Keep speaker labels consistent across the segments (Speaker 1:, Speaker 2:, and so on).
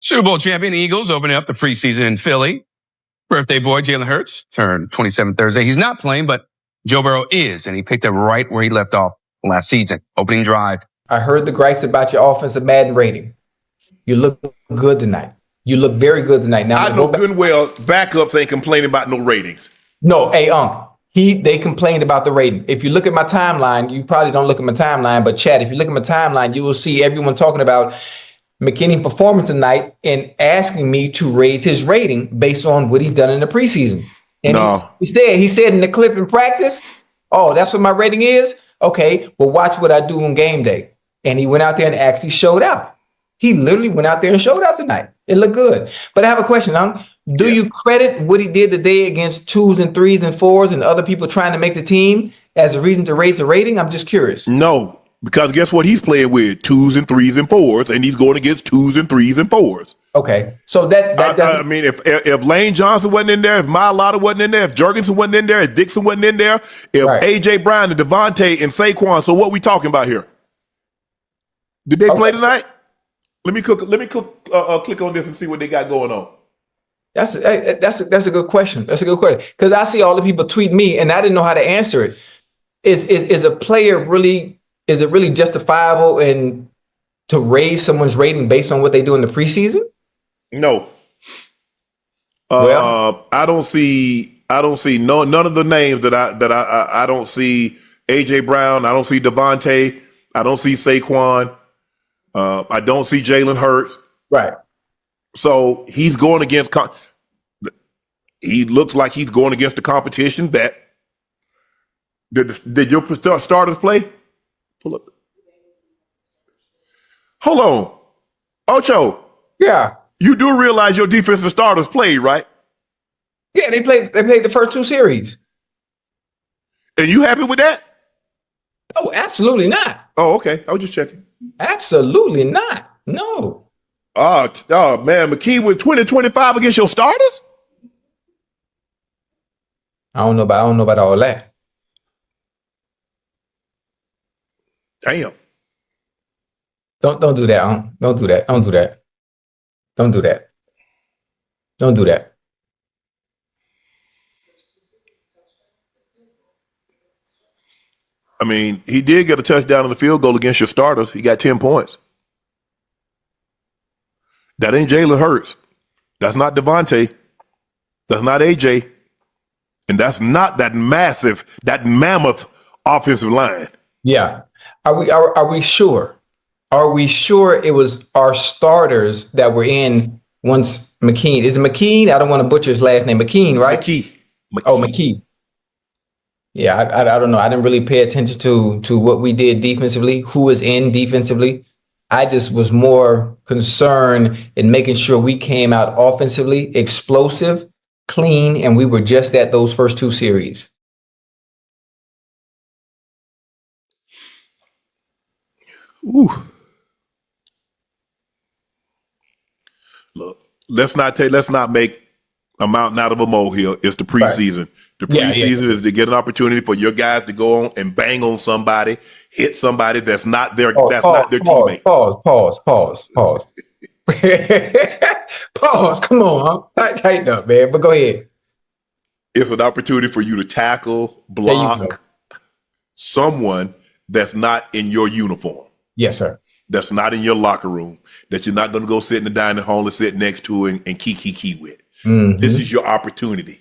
Speaker 1: Super Bowl champion Eagles opening up the preseason in Philly. Birthday boy Jalen Hurts turned 27 Thursday. He's not playing, but Joe Burrow is, and he picked up right where he left off last season. Opening drive.
Speaker 2: I heard the gripes about your offensive Madden rating. You look good tonight. You look very good tonight. Now
Speaker 3: I know good and well backups ain't complaining about no ratings.
Speaker 2: No, hey, they complained about the rating. If you look at my timeline, you probably don't look at my timeline, but Chad, if you look at my timeline, you will see everyone talking about McKinney's performance tonight and asking me to raise his rating based on what he's done in the preseason. And
Speaker 3: no.
Speaker 2: he said in the clip in practice, oh, that's what my rating is? Okay, well, watch what I do on game day. And he went out there and actually showed out. He literally went out there and showed out tonight. It looked good. But I have a question, Do you credit what he did today against 2s and 3s and 4s and other people trying to make the team as a reason to raise the rating? I'm just curious.
Speaker 3: No, because guess what he's playing with? 2s and 3s and 4s, and he's going against 2s and 3s and 4s.
Speaker 2: Okay, so
Speaker 3: I mean, if Lane Johnson wasn't in there, if Mailata wasn't in there, if Jurgensen wasn't in there, if Dixon wasn't in there, if A.J. Brown and Devontae and Saquon, so what we talking about here? Did they play tonight? Let me click on this and see what they got going on.
Speaker 2: That's a good question. That's a good question because I see all the people tweet me and I didn't know how to answer it. Is a player really justifiable in to raise someone's rating based on what they do in the preseason?
Speaker 3: No. I don't see none of the names that I don't see A.J. Brown. I don't see Devontae. I don't see Saquon. I don't see Jalen Hurts.
Speaker 2: Right.
Speaker 3: So he's going against. He looks like he's going against the competition that. Did your starters play? Pull up. Hold on, Ocho.
Speaker 2: Yeah.
Speaker 3: You do realize your defensive starters played, right?
Speaker 2: Yeah, they played the first 2 series.
Speaker 3: And you happy with that?
Speaker 2: Oh, absolutely not.
Speaker 3: Oh, okay. I was just checking.
Speaker 2: Absolutely not. No.
Speaker 3: Oh man, McKee was 20-25 against your starters?
Speaker 2: I don't know about all that.
Speaker 3: Damn.
Speaker 2: Don't do that. Don't do that. Don't do that. Don't do that. Don't do that.
Speaker 3: I mean, he did get a touchdown on the field goal against your starters. He got 10 points. That ain't Jalen Hurts. That's not Devontae. That's not AJ. And that's not that mammoth offensive line.
Speaker 2: Yeah. Are we sure? Are we sure it was our starters that were in once McKee? Is it McKee? I don't want to butcher his last name. McKee, right?
Speaker 3: McKee.
Speaker 2: Oh, McKee. Yeah, I don't know. I didn't really pay attention to what we did defensively, who was in defensively. I just was more concerned in making sure we came out offensively, explosive, clean, and we were just at those first 2 series.
Speaker 3: Ooh. Look, let's not make a mountain out of a molehill. It's the preseason. Right. The preseason is to get an opopportunity for your guys to go on and bang on somebody, hit somebody that's not their teammate.
Speaker 2: Pause. Pause. Come on, huh? Tighten up, man. But go ahead.
Speaker 3: It's an opportunity for you to tackle, block someone that's not in your uniform.
Speaker 2: Yes, sir.
Speaker 3: That's not in your locker room. That you're not going to go sit in the dining hall and sit next to and key with. Mm-hmm. This is your opportunity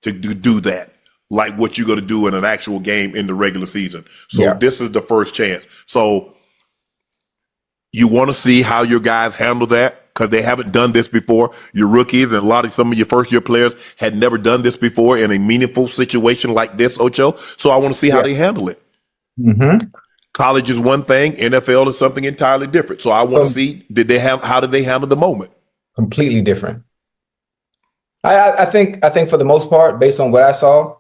Speaker 3: to do that, like what you're going to do in an actual game in the regular season. So This is the first chance. So you want to see how your guys handle that because they haven't done this before. Your rookies and some of your first-year players had never done this before in a meaningful situation like this, Ocho. So I want to see how they handle it. Mm-hmm. College is one thing. NFL is something entirely different. So I want to see how did they handle the moment?
Speaker 2: Completely different. I think for the most part, based on what I saw,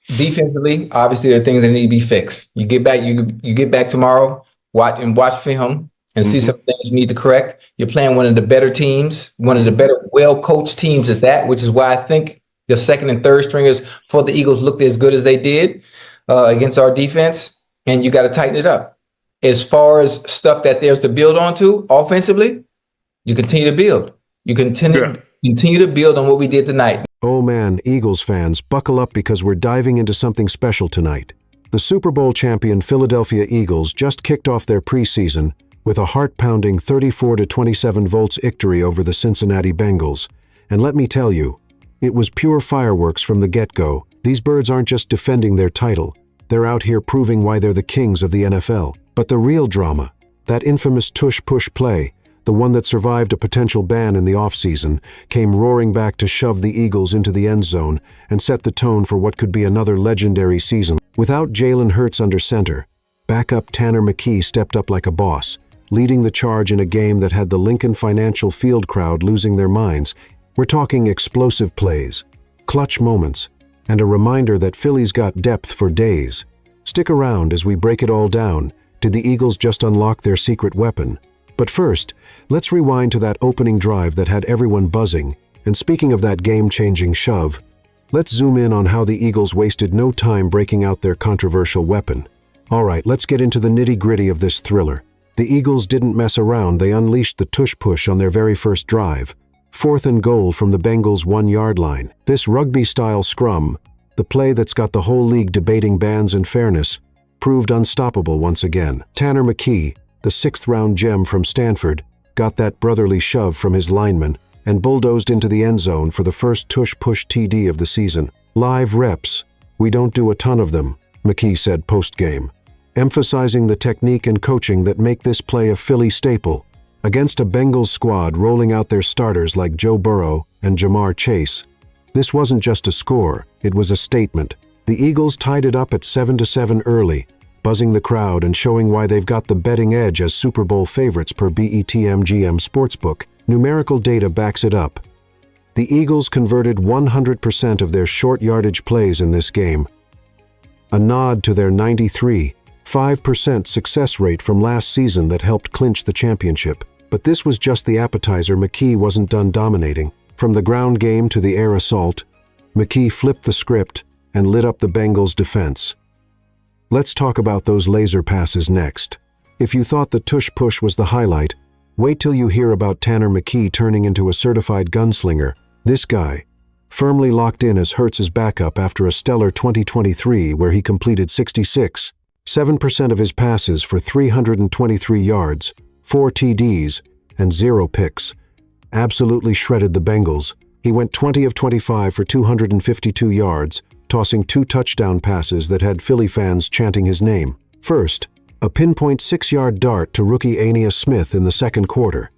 Speaker 2: defensively, obviously there are things that need to be fixed. You get back tomorrow, watch film and see some things you need to correct. You're playing one of the better teams, one of the better, well-coached teams at that, which is why I think the second and third stringers for the Eagles looked as good as they did against our defense, and you got to tighten it up. As far as stuff that there's to build onto offensively, You continue to build. You
Speaker 3: Yeah.
Speaker 2: continue to build on what we did tonight.
Speaker 4: Oh man, Eagles fans, buckle up because we're diving into something special tonight. The Super Bowl champion Philadelphia Eagles just kicked off their preseason with a heart-pounding 34-27 volts victory over the Cincinnati Bengals. And let me tell you, it was pure fireworks from the get-go. These birds aren't just defending their title. They're out here proving why they're the kings of the NFL. But the real drama, that infamous tush-push play, the one that survived a potential ban in the offseason, came roaring back to shove the Eagles into the end zone and set the tone for what could be another legendary season. Without Jalen Hurts under center, backup Tanner McKee stepped up like a boss, leading the charge in a game that had the Lincoln Financial Field crowd losing their minds. We're talking explosive plays, clutch moments, and a reminder that Philly's got depth for days. Stick around as we break it all down. Did the Eagles just unlock their secret weapon? But first, let's rewind to that opening drive that had everyone buzzing. And speaking of that game-changing shove, let's zoom in on how the Eagles wasted no time breaking out their controversial weapon. All right, let's get into the nitty-gritty of this thriller. The Eagles didn't mess around. They unleashed the tush-push on their very first drive. 4th and goal from the Bengals' 1-yard line. This rugby-style scrum, the play that's got the whole league debating bans and fairness, proved unstoppable once again. Tanner McKee, the 6th-round gem from Stanford, got that brotherly shove from his lineman and bulldozed into the end zone for the first tush-push TD of the season. Live reps. We don't do a ton of them, McKee said post-game, emphasizing the technique and coaching that make this play a Philly staple. Against a Bengals squad rolling out their starters like Joe Burrow and Jamar Chase, this wasn't just a score, it was a statement. The Eagles tied it up at 7-7 early, buzzing the crowd and showing why they've got the betting edge as Super Bowl favorites per BETMGM Sportsbook. Numerical data backs it up. The Eagles converted 100% of their short yardage plays in this game, a nod to their 93.5% success rate from last season that helped clinch the championship. But this was just the appetizer. McKee wasn't done dominating. From the ground game to the air assault, McKee flipped the script and lit up the Bengals' defense. Let's talk about those laser passes next. If you thought the tush-push was the highlight, wait till you hear about Tanner McKee turning into a certified gunslinger. This guy, firmly locked in as Hurts' backup after a stellar 2023 where he completed 66.7% of his passes for 323 yards, 4 TDs, and 0 picks, absolutely shredded the Bengals. He went 20 of 25 for 252 yards, tossing 2 touchdown passes that had Philly fans chanting his name. First, a pinpoint 6-yard dart to rookie Aeneas Smith in the second quarter,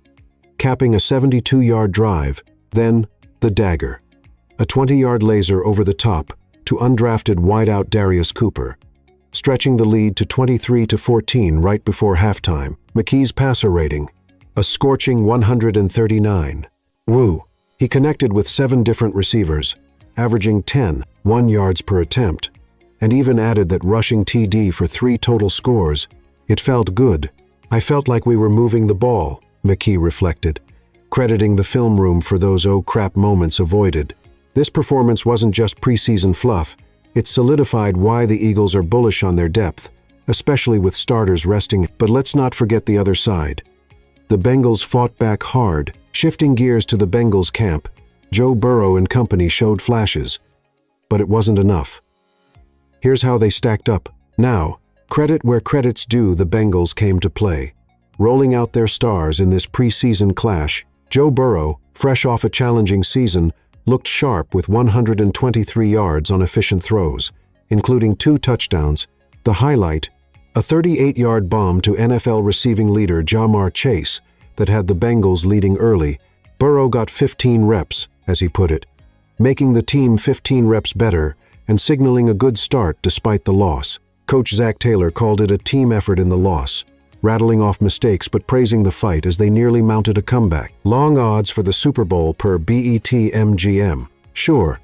Speaker 4: capping a 72-yard drive. Then, the dagger, a 20-yard laser over the top to undrafted wideout Darius Cooper, stretching the lead to 23-14 right before halftime. McKee's passer rating, a scorching 139. Woo! He connected with 7 different receivers, averaging 10.1 yards per attempt, and even added that rushing TD for 3 total scores. It felt good. I felt like we were moving the ball, McKee reflected, crediting the film room for those oh crap moments avoided. This performance wasn't just preseason fluff. It solidified why the Eagles are bullish on their depth, especially with starters resting. But let's not forget the other side. The Bengals fought back hard. Shifting gears to the Bengals camp, Joe Burrow and company showed flashes, but it wasn't enough. Here's how they stacked up. Now, credit where credit's due. The Bengals came to play, rolling out their stars in this preseason clash. Joe Burrow, fresh off a challenging season, looked sharp with 123 yards on efficient throws, including 2 touchdowns. The highlight, a 38-yard bomb to NFL receiving leader Jamar Chase that had the Bengals leading early. Burrow got 15 reps, as he put it, making the team 15 reps better and signaling a good start despite the loss. Coach Zach Taylor called it a team effort in the loss, rattling off mistakes but praising the fight as they nearly mounted a comeback. Long odds for the Super Bowl per BETMGM. Sure,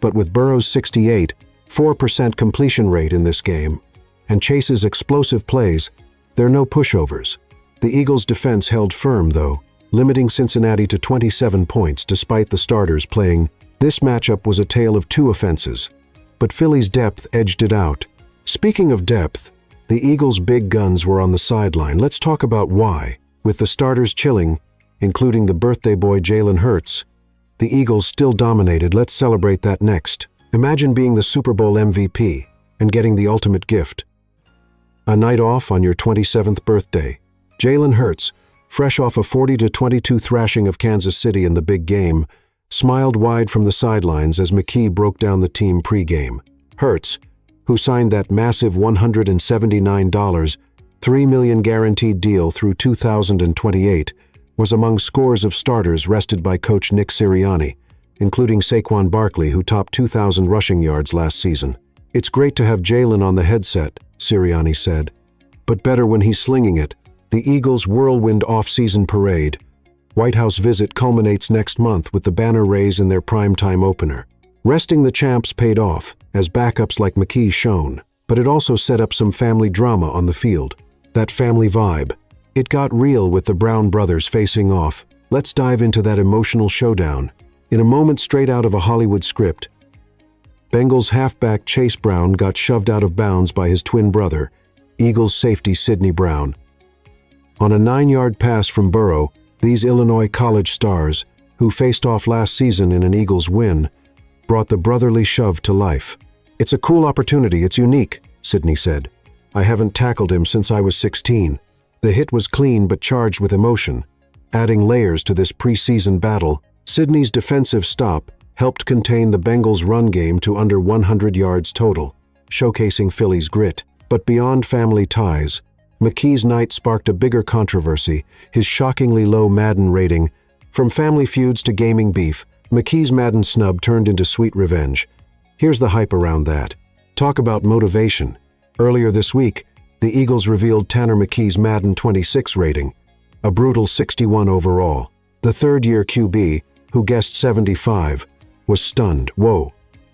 Speaker 4: but with Burrow's 68.4% completion rate in this game and Chase's explosive plays, there are no pushovers. The Eagles' defense held firm, though, limiting Cincinnati to 27 points despite the starters playing. This matchup was a tale of 2 offenses, but Philly's depth edged it out. Speaking of depth, the Eagles' big guns were on the sideline. Let's talk about why. With the starters chilling, including the birthday boy Jalen Hurts. The Eagles still dominated. Let's celebrate that next. Imagine being the Super Bowl MVP and getting the ultimate gift. A night off on your 27th birthday. Jalen Hurts, fresh off a 40-22 thrashing of Kansas City in the big game, smiled wide from the sidelines as McKee broke down the team pregame. Hurts, who signed that massive $179, $3 million guaranteed deal through 2028, was among scores of starters rested by coach Nick Sirianni, including Saquon Barkley, who topped 2,000 rushing yards last season. "It's great to have Jalen on the headset," Sirianni said, "but better when he's slinging it." The Eagles' whirlwind off-season parade. White House visit culminates next month with the banner raise in their primetime opener. Resting the champs paid off, as backups like McKee shone, but it also set up some family drama on the field. That family vibe. It got real with the Brown brothers facing off. Let's dive into that emotional showdown. In a moment straight out of a Hollywood script, Bengals halfback Chase Brown got shoved out of bounds by his twin brother, Eagles safety Sidney Brown. On a 9-yard pass from Burrow, these Illinois college stars, who faced off last season in an Eagles win, brought the brotherly shove to life. "It's a cool opportunity, it's unique," Sidney said. "I haven't tackled him since I was 16. The hit was clean but charged with emotion, adding layers to this preseason battle. Sidney's defensive stop helped contain the Bengals' run game to under 100 yards total, showcasing Philly's grit. But beyond family ties, McKee's night sparked a bigger controversy, his shockingly low Madden rating. From family feuds to gaming beef, McKee's Madden snub turned into sweet revenge. Here's the hype around that. Talk about motivation. Earlier this week, the Eagles revealed Tanner McKee's Madden 26 rating, a brutal 61 overall. The third-year QB, who guessed 75, was stunned. "Whoa.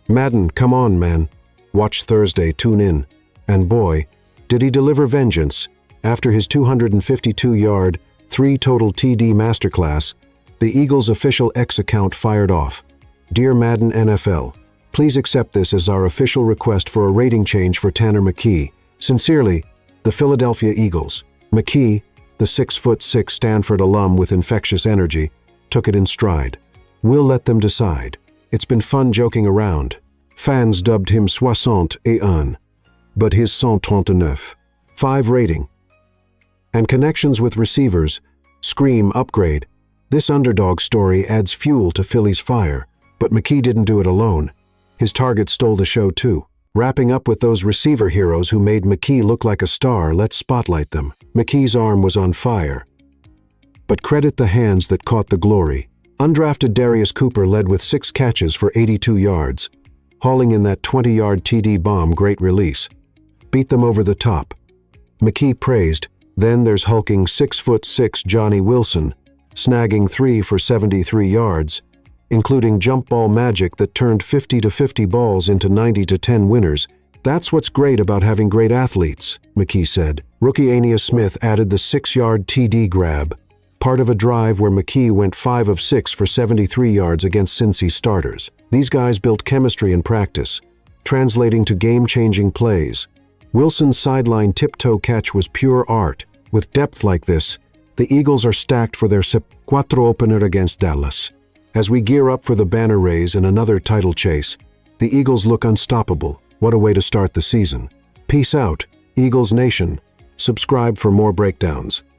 Speaker 4: Madden, come on, man. Watch Thursday, tune in." And boy, did he deliver vengeance. After his 252-yard, 3-total TD masterclass, the Eagles' official X account fired off. "Dear Madden NFL, please accept this as our official request for a rating change for Tanner McKee. Sincerely, the Philadelphia Eagles." McKee, the 6'6" Stanford alum with infectious energy, took it in stride. "We'll let them decide. It's been fun joking around." Fans dubbed him 61, but his 139. 5 rating. And connections with receivers. Scream upgrade. This underdog story adds fuel to Philly's fire, but McKee didn't do it alone. His target stole the show too. Wrapping up with those receiver heroes who made McKee look like a star, let's spotlight them. McKee's arm was on fire. But credit the hands that caught the glory. Undrafted Darius Cooper led with 6 catches for 82 yards, hauling in that 20-yard TD bomb. Great release. Beat them over the top. McKee praised. Then there's hulking 6'6" Johnny Wilson, snagging 3 for 73 yards, including jump ball magic that turned 50-50 balls into 90-10 winners. "That's what's great about having great athletes," McKee said. Rookie Aeneas Smith added the 6-yard TD grab, part of a drive where McKee went 5 of 6 for 73 yards against Cincy starters. These guys built chemistry in practice, translating to game-changing plays. Wilson's sideline tiptoe catch was pure art. With depth like this, the Eagles are stacked for their Quattro opener against Dallas. As we gear up for the banner raise and another title chase, the Eagles look unstoppable. What a way to start the season. Peace out, Eagles Nation. Subscribe for more breakdowns.